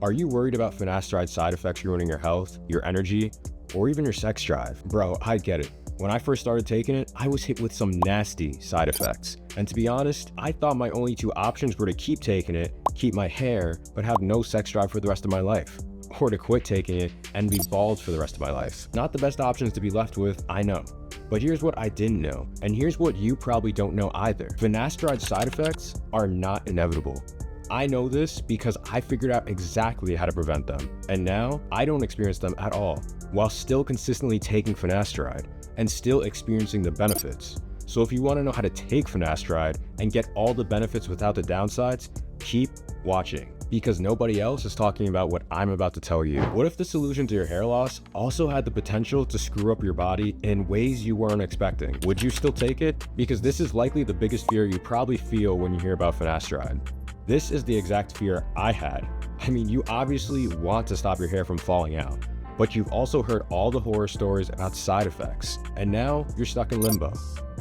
Are you worried about finasteride side effects ruining your health, your energy, or even your sex drive? Bro, I get it. When I first started taking it, I was hit with some nasty side effects. And to be honest, I thought my only two options were to keep taking it, keep my hair, but have no sex drive for the rest of my life. Or to quit taking it and be bald for the rest of my life. Not the best options to be left with, I know. But here's what I didn't know, and here's what you probably don't know either. Finasteride side effects are not inevitable. I know this because I figured out exactly how to prevent them, and now I don't experience them at all, while still consistently taking finasteride and still experiencing the benefits. So if you want to know how to take finasteride and get all the benefits without the downsides, keep watching, because nobody else is talking about what I'm about to tell you. What if the solution to your hair loss also had the potential to screw up your body in ways you weren't expecting? Would you still take it? Because this is likely the biggest fear you probably feel when you hear about finasteride. This is the exact fear I had. I mean, you obviously want to stop your hair from falling out, but you've also heard all the horror stories about side effects, and now you're stuck in limbo.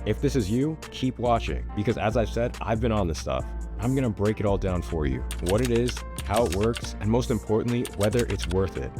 If this is you, keep watching, because as I've said, I've been on this stuff. I'm gonna break it all down for you, what it is, how it works, and most importantly, whether it's worth it.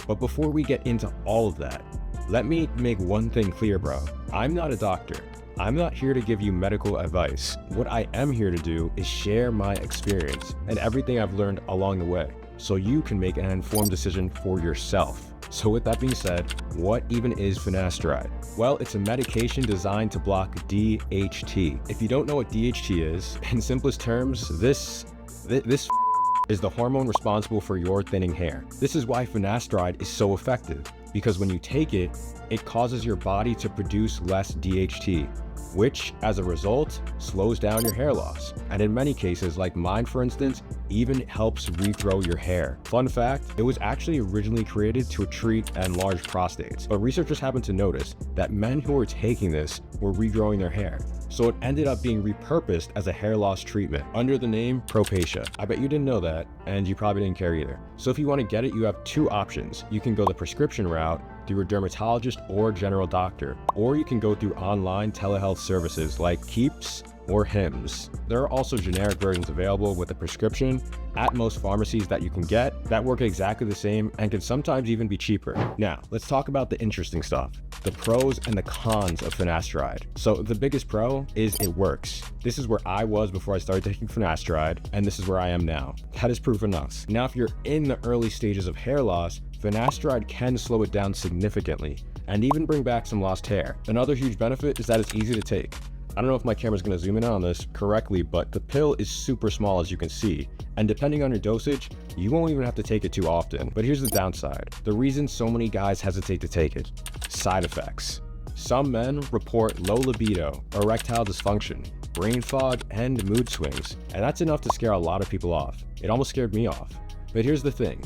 But before we get into all of that, let me make one thing clear, bro. I'm not a doctor. I'm not here to give you medical advice. What I am here to do is share my experience and everything I've learned along the way, so you can make an informed decision for yourself. So with that being said, what even is finasteride? Well, it's a medication designed to block DHT. If you don't know what DHT is, in simplest terms, this is the hormone responsible for your thinning hair. This is why finasteride is so effective, because when you take it, it causes your body to produce less DHT, which as a result slows down your hair loss, and in many cases, like mine for instance, even helps regrow your hair. Fun fact, it was actually originally created to treat enlarged prostates, but researchers happened to notice that men who were taking this were regrowing their hair, so it ended up being repurposed as a hair loss treatment under the name Propecia. I bet you didn't know that, and you probably didn't care either. So if you want to get it, you have two options. You can go the prescription route through a dermatologist or general doctor, or you can go through online telehealth services like Keeps or Hims. There are also generic versions available with a prescription at most pharmacies that you can get that work exactly the same and can sometimes even be cheaper. Now, let's talk about the interesting stuff, the pros and the cons of finasteride. So the biggest pro is it works. This is where I was before I started taking finasteride, and this is where I am now. That is proof enough. Now, if you're in the early stages of hair loss, finasteride can slow it down significantly and even bring back some lost hair. Another huge benefit is that it's easy to take. I don't know if my camera's gonna zoom in on this correctly, but the pill is super small, as you can see, and depending on your dosage, you won't even have to take it too often. But here's the downside. The reason so many guys hesitate to take it: side effects. Some men report low libido, erectile dysfunction, brain fog, and mood swings, and that's enough to scare a lot of people off. It almost scared me off. But here's the thing,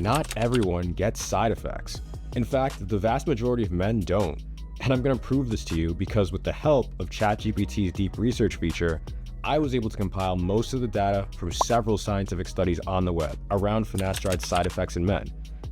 not everyone gets side effects. In fact, the vast majority of men don't. And I'm going to prove this to you because with the help of ChatGPT's deep research feature, I was able to compile most of the data from several scientific studies on the web around finasteride's side effects in men.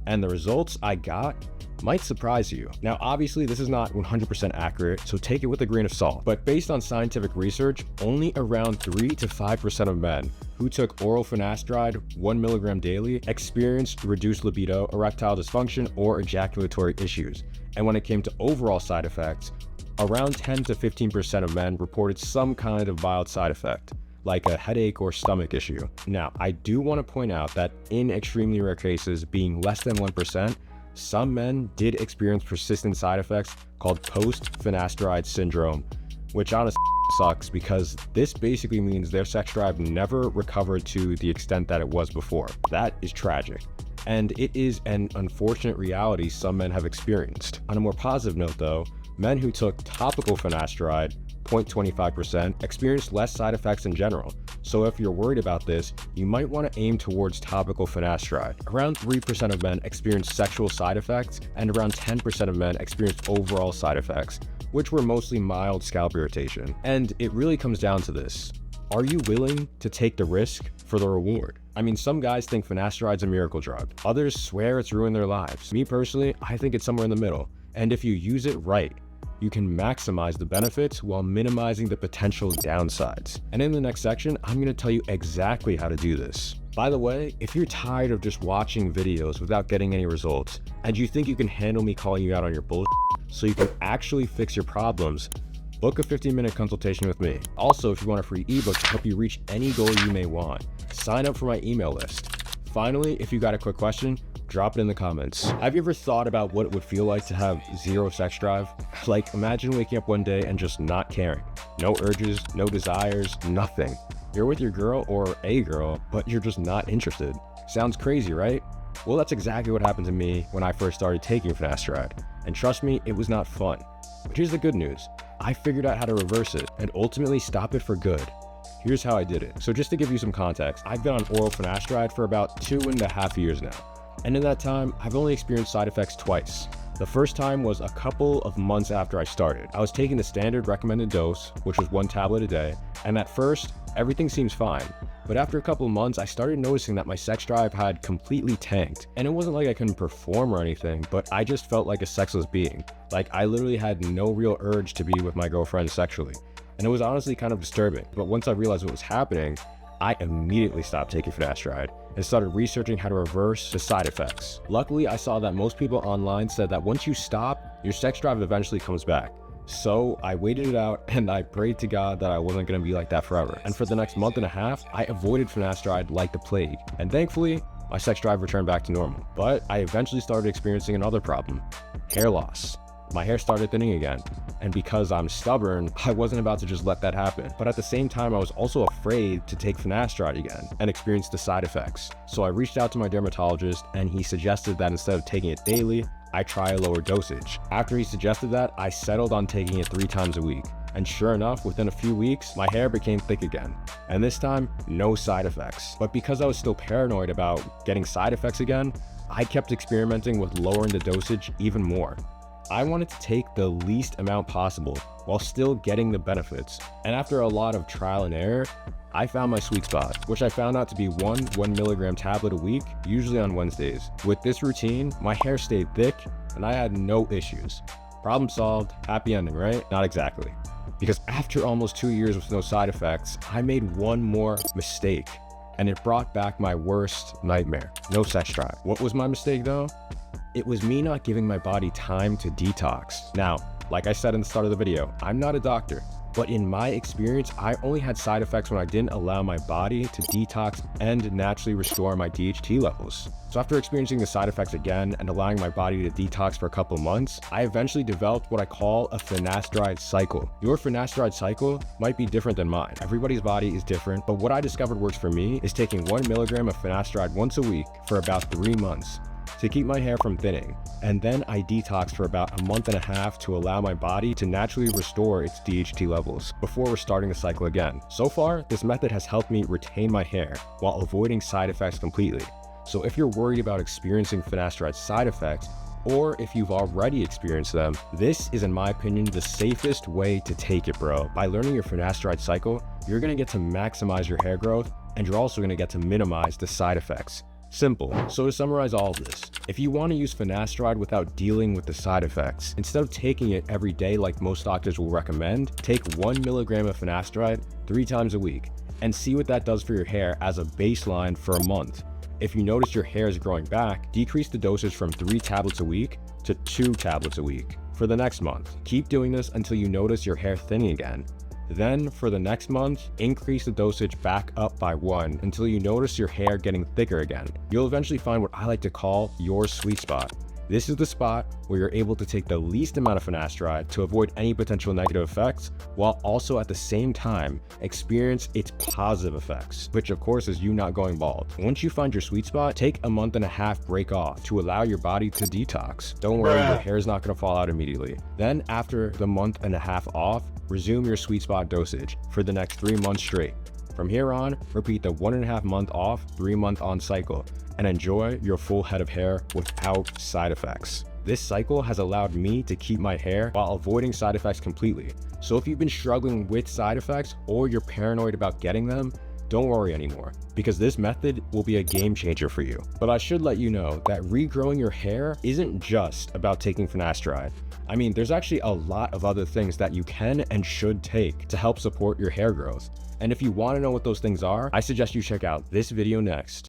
And the results I got might surprise you. Now, obviously, this is not 100% accurate, so take it with a grain of salt. But based on scientific research, only around 3 to 5% of men who took oral finasteride 1 milligram daily experienced reduced libido, erectile dysfunction, or ejaculatory issues. And when it came to overall side effects, around 10 to 15% of men reported some kind of mild side effect, like a headache or stomach issue. Now, I do want to point out that in extremely rare cases, being less than 1%, some men did experience persistent side effects called post-finasteride syndrome, which honestly sucks because this basically means their sex drive never recovered to the extent that it was before. That is tragic. And it is an unfortunate reality some men have experienced. On a more positive note though, men who took topical finasteride, 0.25%, experienced less side effects in general. So if you're worried about this, you might want to aim towards topical finasteride. Around 3% of men experienced sexual side effects, and around 10% of men experienced overall side effects, which were mostly mild scalp irritation. And it really comes down to this. Are you willing to take the risk for the reward? I mean, some guys think finasteride's a miracle drug. Others swear it's ruined their lives. Me personally, I think it's somewhere in the middle. And if you use it right, you can maximize the benefits while minimizing the potential downsides. And in the next section, I'm going to tell you exactly how to do this. By the way, if you're tired of just watching videos without getting any results, and you think you can handle me calling you out on your bullshit so you can actually fix your problems, book a 15-minute consultation with me. Also, if you want a free ebook to help you reach any goal you may want, sign up for my email list. Finally, if you got a quick question, drop it in the comments. Have you ever thought about what it would feel like to have zero sex drive? Like, imagine waking up one day and just not caring. No urges, no desires, nothing. You're with your girl or a girl, but you're just not interested. Sounds crazy, right? Well, that's exactly what happened to me when I first started taking Finasteride. And trust me, it was not fun. But here's the good news. I figured out how to reverse it and ultimately stop it for good. Here's how I did it. So just to give you some context, I've been on oral Finasteride for about 2.5 years now. And in that time, I've only experienced side effects twice. The first time was a couple of months after I started. I was taking the standard recommended dose, which was 1 tablet a day, and at first, everything seems fine. But after a couple of months, I started noticing that my sex drive had completely tanked. And it wasn't like I couldn't perform or anything, but I just felt like a sexless being. Like, I literally had no real urge to be with my girlfriend sexually. And it was honestly kind of disturbing. But once I realized what was happening, I immediately stopped taking Finasteride and started researching how to reverse the side effects. Luckily, I saw that most people online said that once you stop, your sex drive eventually comes back. So I waited it out and I prayed to God that I wasn't going to be like that forever. And for the next 1.5 months, I avoided Finasteride like the plague. And thankfully, my sex drive returned back to normal. But I eventually started experiencing another problem: hair loss. My hair started thinning again. And because I'm stubborn, I wasn't about to just let that happen. But at the same time, I was also afraid to take Finasteride again and experience the side effects. So I reached out to my dermatologist and he suggested that instead of taking it daily, I try a lower dosage. After he suggested that, I settled on taking it 3 times a week. And sure enough, within a few weeks, my hair became thick again. And this time, no side effects. But because I was still paranoid about getting side effects again, I kept experimenting with lowering the dosage even more. I wanted to take the least amount possible while still getting the benefits. And after a lot of trial and error, I found my sweet spot, which I found out to be 1 milligram tablet a week, usually on Wednesdays. With this routine, my hair stayed thick and I had no issues. Problem solved, happy ending, right? Not exactly. Because after almost 2 years with no side effects, I made one more mistake and it brought back my worst nightmare: no sex drive. What was my mistake though? It was me not giving my body time to detox. Now, like I said in the start of the video, I'm not a doctor, but in my experience, I only had side effects when I didn't allow my body to detox and naturally restore my DHT levels. So after experiencing the side effects again and allowing my body to detox for a couple months, I eventually developed what I call a Finasteride cycle. Your Finasteride cycle might be different than mine. Everybody's body is different, but what I discovered works for me is taking 1 milligram of Finasteride once a week for about 3 months. To keep my hair from thinning, and then I detox for about 1.5 months to allow my body to naturally restore its DHT levels before restarting the cycle again. So far, this method has helped me retain my hair while avoiding side effects completely. So if you're worried about experiencing Finasteride side effects, or if you've already experienced them, this is, in my opinion, the safest way to take it, bro. By learning your Finasteride cycle, you're gonna get to maximize your hair growth, and you're also gonna get to minimize the side effects. Simple. So to summarize all of this, if you want to use Finasteride without dealing with the side effects, instead of taking it every day like most doctors will recommend, take 1 milligram of Finasteride 3 times a week and see what that does for your hair as a baseline for a month. If you notice your hair is growing back, decrease the dosage from 3 tablets a week to 2 tablets a week for the next month. Keep doing this until you notice your hair thinning again. Then for the next month, increase the dosage back up by 1 until you notice your hair getting thicker again. You'll eventually find what I like to call your sweet spot. This is the spot where you're able to take the least amount of Finasteride to avoid any potential negative effects, while also at the same time experience its positive effects, which of course is you not going bald. Once you find your sweet spot, take a 1.5 month break off to allow your body to detox. Don't worry, your hair is not going to fall out immediately. Then after the 1.5 months off, resume your sweet spot dosage for the next 3 months straight. From here on, repeat the 1.5 month off, 3 month on cycle, and enjoy your full head of hair without side effects. This cycle has allowed me to keep my hair while avoiding side effects completely. So if you've been struggling with side effects or you're paranoid about getting them, don't worry anymore, because this method will be a game changer for you. But I should let you know that regrowing your hair isn't just about taking Finasteride. I mean, there's actually a lot of other things that you can and should take to help support your hair growth. And if you want to know what those things are, I suggest you check out this video next.